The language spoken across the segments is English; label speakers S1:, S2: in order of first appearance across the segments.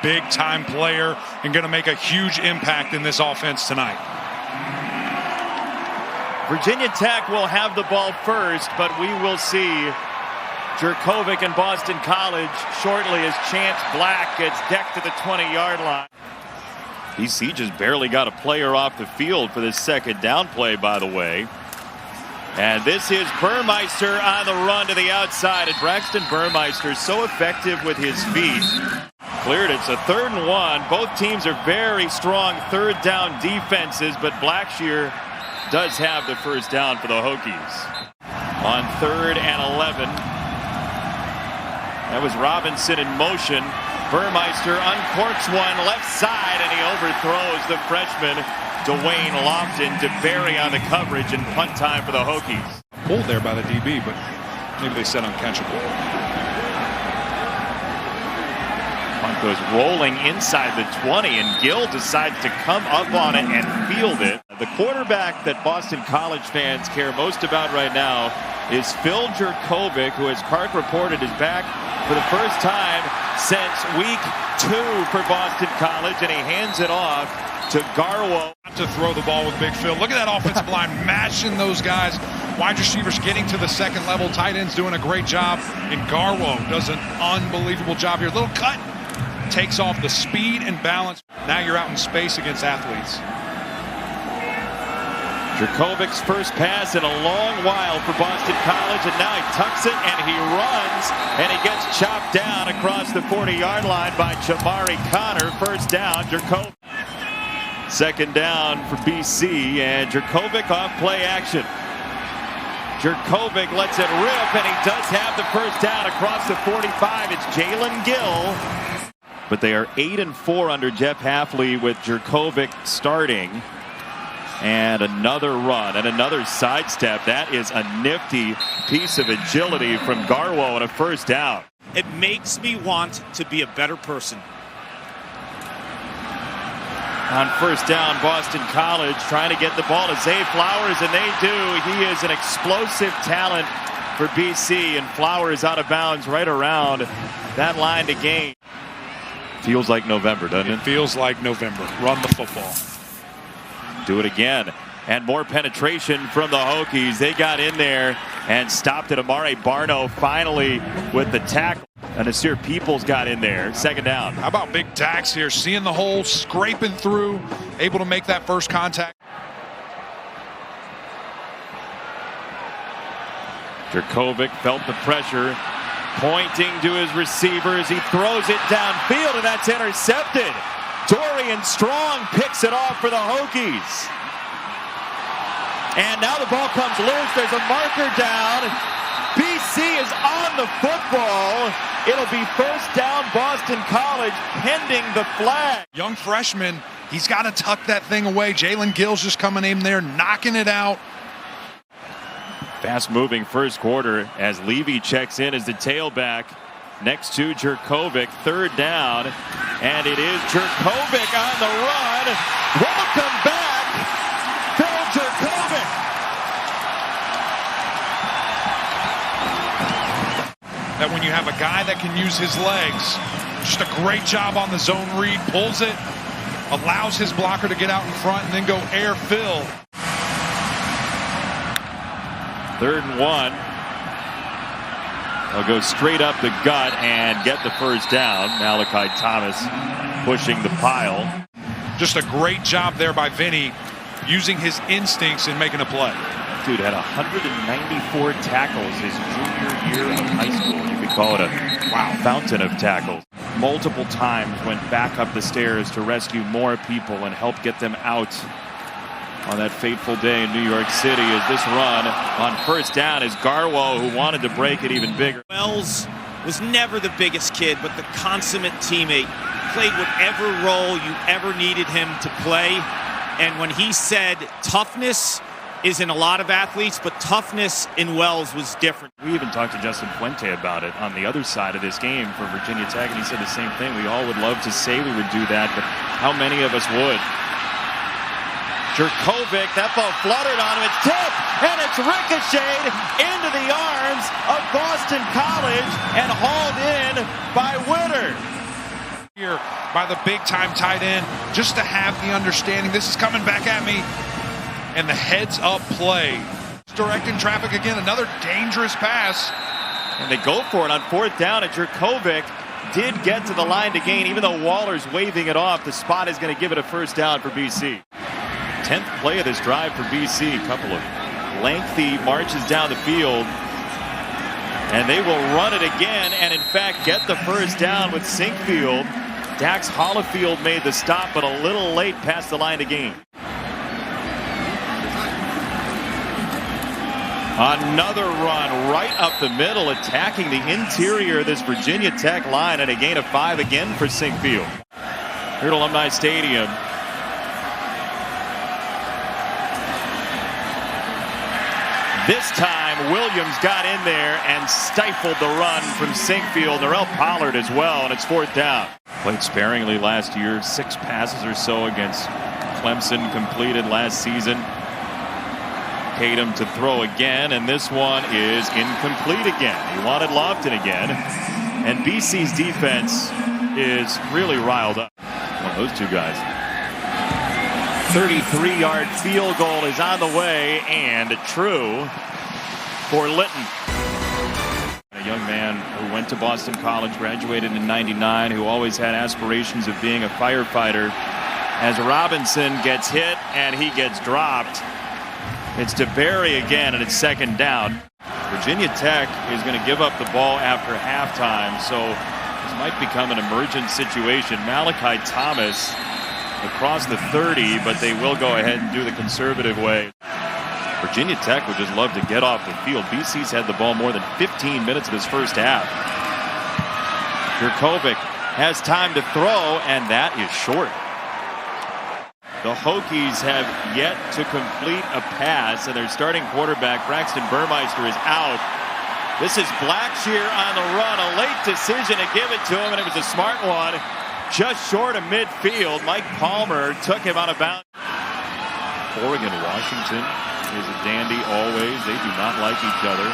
S1: Big-time player and going to make a huge impact in this offense tonight.
S2: Virginia Tech will have the ball first, but we will see Jurkovec and Boston College shortly as Chance Black gets decked to the 20-yard line. BC just barely got a player off the field for this second down play, by the way. And this is Burmeister on the run to the outside. And Braxton Burmeister so effective with his feet. Cleared. It's a 3rd and 1. Both teams are very strong third down defenses, but Blackshear does have the first down for the Hokies. On 3rd and 11. That was Robinson in motion. Burmeister uncorks one left side, and he overthrows the freshman Dwayne Lofton to bury on the coverage, and punt time for the Hokies.
S1: Pulled there by the DB, but maybe they said uncatchable.
S2: Punt goes rolling inside the 20, and Gill decides to come up on it and field it. The quarterback that Boston College fans care most about right now is Phil Jurkovec, who, as Clark reported, is back for the first time since week 2 for Boston College, and he hands it off to Garwo.
S1: To throw the ball with Big Phil. Look at that offensive line mashing those guys. Wide receivers getting to the second level. Tight ends doing a great job. And Garwo does an unbelievable job here. Little cut. Takes off the speed and balance. Now you're out in space against athletes.
S2: Jurkovec's first pass in a long while for Boston College, and now he tucks it and he runs, and he gets chopped down across the 40-yard line by Chamari Connor. First down, Jurkovec. Second down for BC, and Jurkovec off play action. Jurkovec lets it rip, and he does have the first down across the 45. It's Jalen Gill. But they are 8-4 under Jeff Hafley with Jurkovec starting. And another run and another sidestep. That is a nifty piece of agility from Garwo and a first down.
S3: It makes me want to be a better person.
S2: On first down, Boston College trying to get the ball to Zay Flowers, and they do. He is an explosive talent for BC, and Flowers out of bounds right around that line to gain. Feels like November, doesn't it?
S1: It feels like November. Run the football.
S2: Do it again. And more penetration from the Hokies. They got in there and stopped it. Amare Barno finally with the tackle. And Nasir Peoples got in there. Second down.
S1: How about Big Dax here? Seeing the hole, scraping through, able to make that first contact.
S2: Jurkovec felt the pressure, pointing to his receivers. He throws it downfield, and that's intercepted. Dorian Strong picks it off for the Hokies. And now the ball comes loose. There's a marker down. BC is on the football. It'll be first down Boston College pending the flag.
S1: Young freshman, he's got to tuck that thing away. Jalen Gill's just coming in there, knocking it out.
S2: Fast-moving first quarter as Levy checks in as the tailback next to Jurkovec. Third down, and it is Jurkovec on the run. Welcome back, Phil Jurkovec.
S1: That when you have a guy that can use his legs, just a great job on the zone read, pulls it, allows his blocker to get out in front and then go air Phil.
S2: Third and 1. They'll go straight up the gut and get the first down. Malachi Thomas pushing the pile.
S1: Just a great job there by Vinny, using his instincts in making a play.
S2: Dude had 194 tackles his junior year of high school. You could call it a fountain of tackles. Multiple times went back up the stairs to rescue more people and help get them out on that fateful day in New York City. As this run on first down is Garwo, who wanted to break it even bigger.
S3: Wells was never the biggest kid, but the consummate teammate. Played whatever role you ever needed him to play. And when he said toughness is in a lot of athletes, but toughness in Wells was different.
S2: We even talked to Justin Fuente about it on the other side of this game for Virginia Tech, and he said the same thing. We all would love to say we would do that, but how many of us would? Jurkovec, that ball fluttered on him. It's tipped, and it's ricocheted into the arms of Boston College and hauled in by Witter.
S1: Here by the big-time tight end, just to have the understanding this is coming back at me, and the heads-up play. Directing traffic again, another dangerous pass.
S2: And they go for it on 4th down, and Jurkovec did get to the line to gain. Even though Waller's waving it off, the spot is going to give it a 1st down for BC. 10th play of this drive for BC. A couple of lengthy marches down the field. And they will run it again and, in fact, get the 1st down with Sinkfield. Dax Hollifield made the stop, but a little late past the line to gain. Another run right up the middle, attacking the interior of this Virginia Tech line, and a gain of 5 again for Sinkfield. Here at Alumni Stadium. This time, Williams got in there and stifled the run from Sinkfield. Norrell Pollard as well, and it's 4th down. Played sparingly last year, 6 passes or so against Clemson completed last season. Tatum to throw again, and this one is incomplete again. He wanted Lofton again, and BC's defense is really riled up. One of those two guys. 33-yard field goal is on the way, and true for Litton. A young man who went to Boston College, graduated in '99, who always had aspirations of being a firefighter. As Robinson gets hit and he gets dropped, it's to Berry again, and it's 2nd down. Virginia Tech is going to give up the ball after halftime, so this might become an emergent situation. Malachi Thomas across the 30, but they will go ahead and do the conservative way. Virginia Tech would just love to get off the field. BC's had the ball more than 15 minutes of this 1st half. Jurkovec has time to throw, and that is short. The Hokies have yet to complete a pass, and their starting quarterback, Braxton Burmeister, is out. This is Blackshear on the run. A late decision to give it to him, and it was a smart one. Just short of midfield. Mike Palmer took him out of bounds. Oregon, Washington is a dandy always. They do not like each other.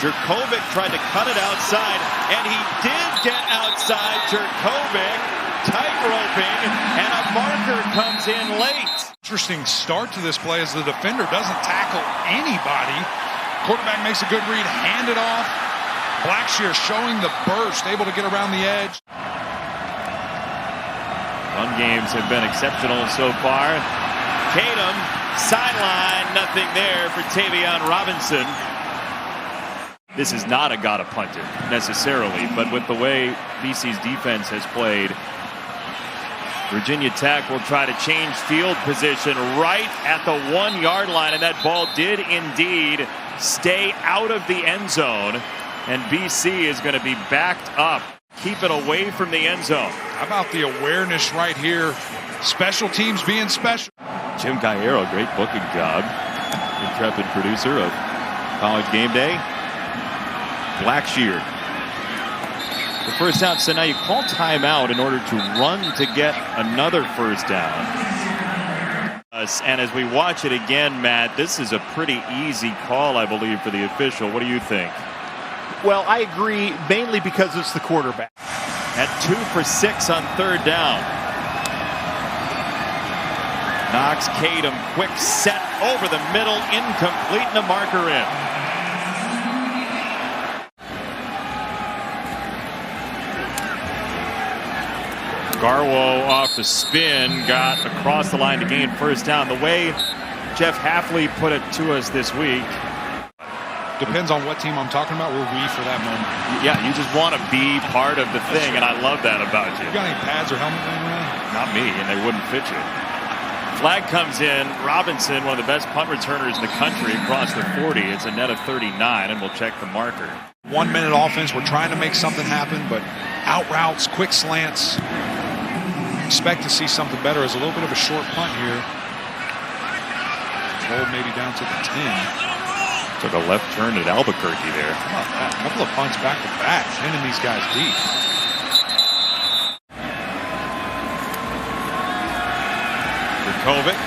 S2: Jurkovec tried to cut it outside, and he did get outside. Jurkovec tight-roping, and a marker comes in late.
S1: Interesting start to this play as the defender doesn't tackle anybody. Quarterback makes a good read, hand it off. Blackshear showing the burst, able to get around the edge.
S2: Run games have been exceptional so far. Tatum, sideline, nothing there for Tavion Robinson. This is not a gotta punt it necessarily, but with the way BC's defense has played, Virginia Tech will try to change field position right at the 1-yard line, and that ball did indeed stay out of the end zone, and BC is going to be backed up. Keep it away from the end zone.
S1: How about the awareness right here? Special teams being special.
S2: Jim Galliero, great booking job. Intrepid producer of College Game Day. Blackshear. The 1st down, so now you call timeout in order to run to get another 1st down. And as we watch it again, Matt, this is a pretty easy call, I believe, for the official. What do you think?
S4: Well, I agree, mainly because it's the quarterback.
S2: At 2 for 6 on 3rd down. Knox Tatum, quick set over the middle, incomplete, and a marker in. Garwo off the spin, got across the line to gain 1st down. The way Jeff Hafley put it to us this week.
S1: Depends on what team I'm talking about. We're we for that moment.
S2: Yeah, you just want to be part of the thing, and I love that about you.
S1: You got any pads or helmet laying around?
S2: Not me, and they wouldn't fit you. Flag comes in. Robinson, one of the best punt returners in the country, across the 40. It's a net of 39, and we'll check the marker.
S1: 1-minute offense. We're trying to make something happen, but out routes, quick slants. Expect to see something better as a little bit of a short punt here. Hold maybe down to the 10.
S2: Took a left turn at Albuquerque there.
S1: How about that? A couple of punts back to back, pinning these guys deep. Jurkovec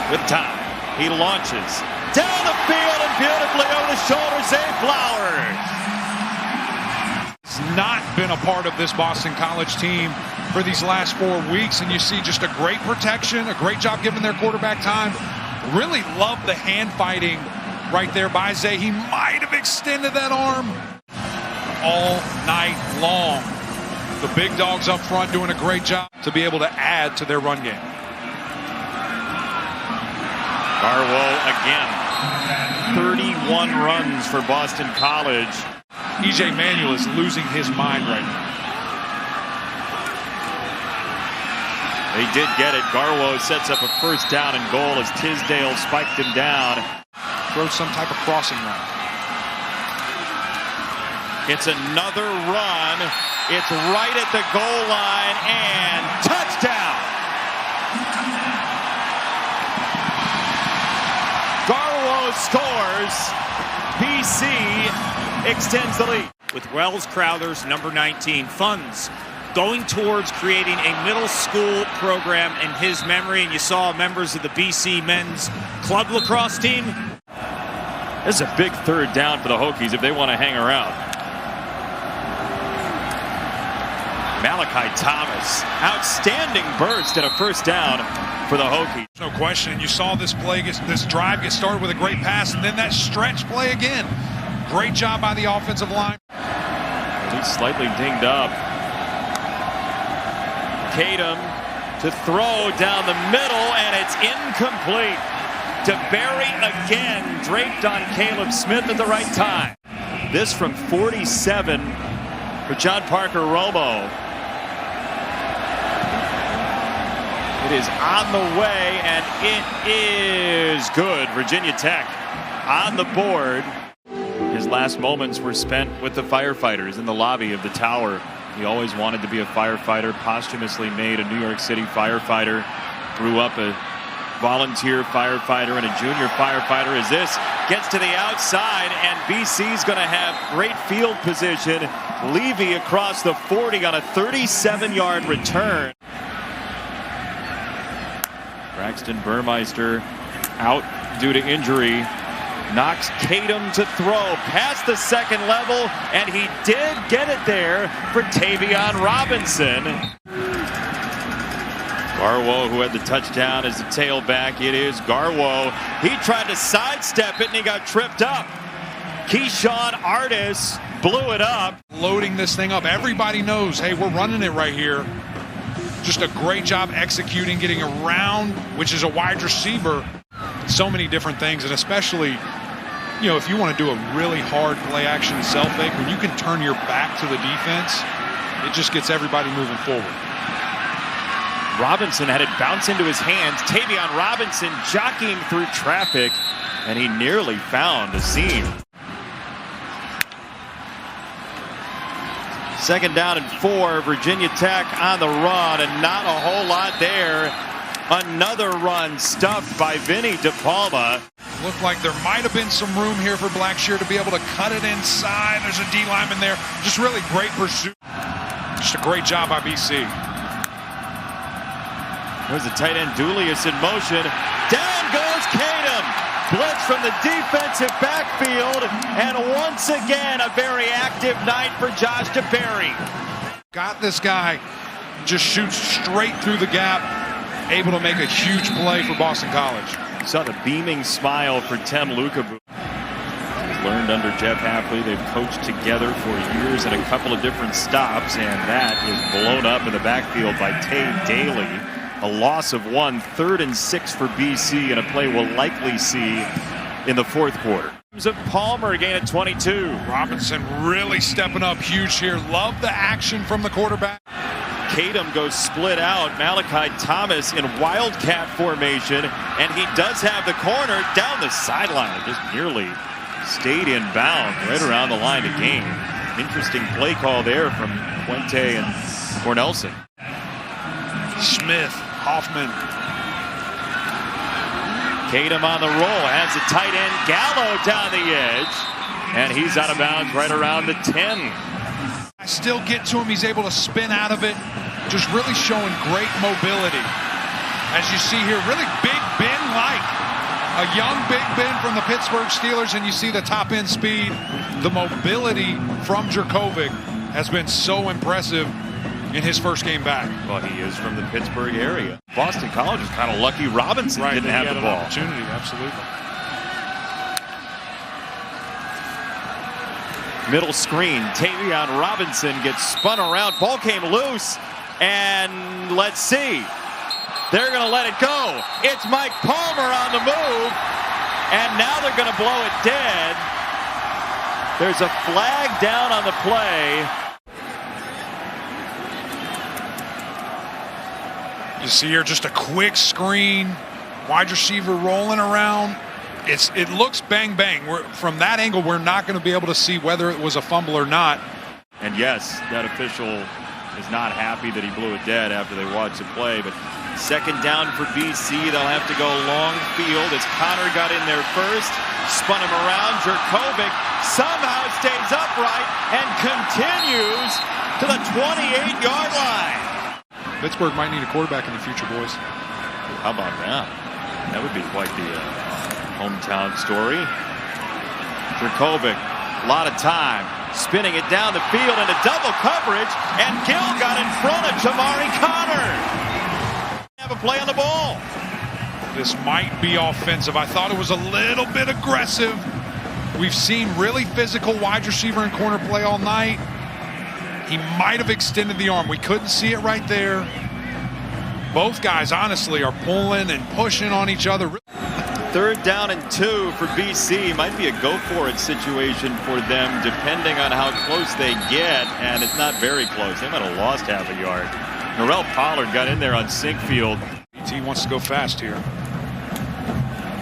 S1: with time. He launches down the field and beautifully over the shoulder, Zay Flowers. It's not been a part of this Boston College team for these last 4 weeks, and you see just a great protection, a great job giving their quarterback time. Really love the hand fighting right there by Zay. He might have extended that arm all night long. The big dogs up front doing a great job to be able to add to their run game.
S2: Garwo again. 31 runs for Boston College.
S1: E.J. Manuel is losing his mind right now.
S2: They did get it. Garwo sets up a first down and goal as Tisdale spiked him down.
S1: Throw some type of crossing route.
S2: It's another run. It's right at the goal line and touchdown. Garwo scores. BC extends the lead.
S3: With Wells Crowther's number 19 funds going towards creating a middle school program in his memory, and you saw members of the BC men's club lacrosse team.
S2: This is a big third down for the Hokies if they want to hang around. Malachi Thomas, outstanding burst and a first down for the Hokies.
S1: No question. You saw this drive get started with a great pass, and then that stretch play again. Great job by the offensive line.
S2: He's slightly dinged up. Kadum to throw down the middle, and it's incomplete. DeBerry again, draped on Caleb Smith at the right time. This from 47 for John Parker Romo. It is on the way, and it is good. Virginia Tech on the board. His last moments were spent with the firefighters in the lobby of the tower. He always wanted to be a firefighter, posthumously made a New York City firefighter, grew up a volunteer firefighter and a junior firefighter. As this gets to the outside, and BC's going to have great field position. Levy across the 40 on a 37-yard return. Braxton Burmeister out due to injury. Knocks Kadum to throw past the second level, and he did get it there for Tavion Robinson. Garwo, who had the touchdown as the tailback. It is Garwo. He tried to sidestep it, and he got tripped up. Keyshawn Artis blew it up.
S1: Loading this thing up. Everybody knows, hey, we're running it right here. Just a great job executing, getting around, which is a wide receiver. So many different things, and especially, you know, if you want to do a really hard play action self-fake, when you can turn your back to the defense, it just gets everybody moving forward.
S2: Robinson had it bounce into his hands. Tavion Robinson jockeying through traffic, and he nearly found a seam. Second down and 4, Virginia Tech on the run, and not a whole lot there. Another run stuffed by Vinny DePalma.
S1: Looked like there might have been some room here for Blackshear to be able to cut it inside. There's a D lineman there. Just really great pursuit. Just a great job by BC.
S2: There's the tight end Julius in motion. Down goes Kadum. Blitz from the defensive backfield. And once again, a very active night for Josh DeBerry.
S1: Got this guy. Just shoots straight through the gap. Able to make a huge play for Boston College.
S2: Saw the beaming smile for Tem Lukabu. He's learned under Jeff Hafley. They've coached together for years in a couple of different stops, and that is blown up in the backfield by Tay Daly. A loss of 1, 3rd and 6 for BC, and a play we'll likely see in the fourth quarter. Of Palmer gain at 22.
S1: Robinson really stepping up huge here. Love the action from the quarterback.
S2: Kadum goes split out. Malachi Thomas in wildcat formation, and he does have the corner down the sideline. It just nearly stayed in bounds right around the line of game. Interesting play call there from Puente and Cornelson.
S1: Smith, Hoffman.
S2: Kadum on the roll, has a tight end Gallo down the edge, and he's out of bounds right around the 10.
S1: I still get to him. He's able to spin out of it. Just really showing great mobility. As you see here, really Big Ben-like. A young Big Ben from the Pittsburgh Steelers, and you see the top end speed. The mobility from Jurkovec has been so impressive in his first game back.
S2: Well, he is from the Pittsburgh area. Boston College is kind of lucky Robinson didn't have the ball.
S1: Opportunity, absolutely.
S2: Middle screen, Tavion Robinson gets spun around. Ball came loose, and let's see. They're going to let it go. It's Mike Palmer on the move, and now they're going to blow it dead. There's a flag down on the play.
S1: You see here just a quick screen, wide receiver rolling around. It looks bang bang. From that angle, we're not going to be able to see whether it was a fumble or not.
S2: And yes, that official is not happy that he blew it dead after they watched the play. But second down for BC. They'll have to go long field as Connor got in there first, spun him around. Jurkovec somehow stays upright and continues to the 28-yard line.
S1: Pittsburgh might need a quarterback in the future, boys.
S2: How about that? That would be quite the hometown story. Jurkovec, a lot of time, spinning it down the field into double coverage, and Gill got in front of Jamari Connor. Have a play on the ball.
S1: This might be offensive. I thought it was a little bit aggressive. We've seen really physical wide receiver and corner play all night. He might have extended the arm. We couldn't see it right there. Both guys, honestly, are pulling and pushing on each other.
S2: Third down and 2 for BC. Might be a go-for-it situation for them, depending on how close they get, and it's not very close. They might have lost half a yard. Norrell Pollard got in there on sink field.
S1: He wants to go fast here.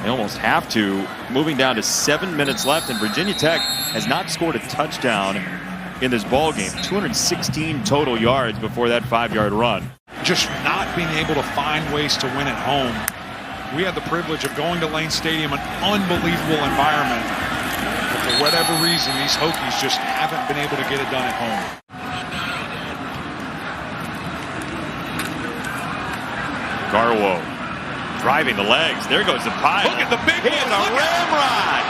S2: They almost have to. Moving down to 7 minutes left, and Virginia Tech has not scored a touchdown in this ball game. 216 total yards before that 5-yard run.
S1: Just not being able to find ways to win at home. We had the privilege of going to Lane Stadium, an unbelievable environment. But for whatever reason, these Hokies just haven't been able to get it done at home.
S2: Garwo driving the legs. There goes the pile.
S1: Look at the big
S2: one. It's a ramrod.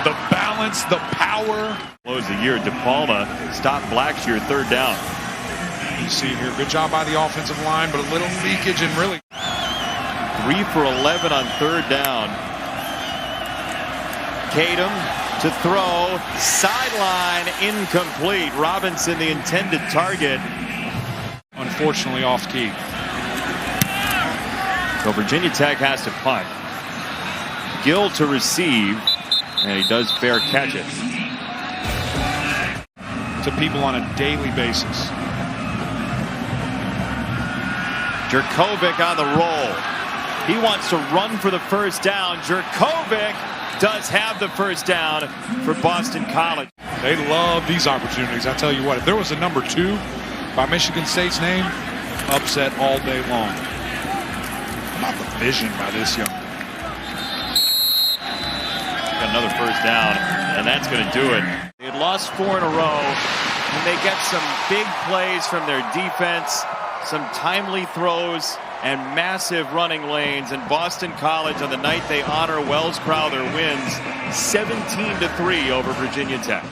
S1: The balance, the power.
S2: Close the year. DePalma stopped Blackshear, third down.
S1: You see here, good job by the offensive line, but a little leakage and really.
S2: 3 for 11 on third down. Kadum to throw. Sideline incomplete. Robinson, the intended target.
S1: Unfortunately off key.
S2: So Virginia Tech has to punt. Gill to receive, and he does fair catch it.
S1: To people on a daily basis.
S2: Jurkovec on the roll. He wants to run for the first down. Jurkovec does have the first down for Boston College.
S1: They love these opportunities. I tell you what, if there was a number 2 by Michigan State's name, upset all day long. How about the vision by this young?
S2: Got another first down, and that's going to do it. They had lost 4 in a row, and they get some big plays from their defense, some timely throws, and massive running lanes. And Boston College, on the night they honor Wells Crowther, wins 17-3 over Virginia Tech.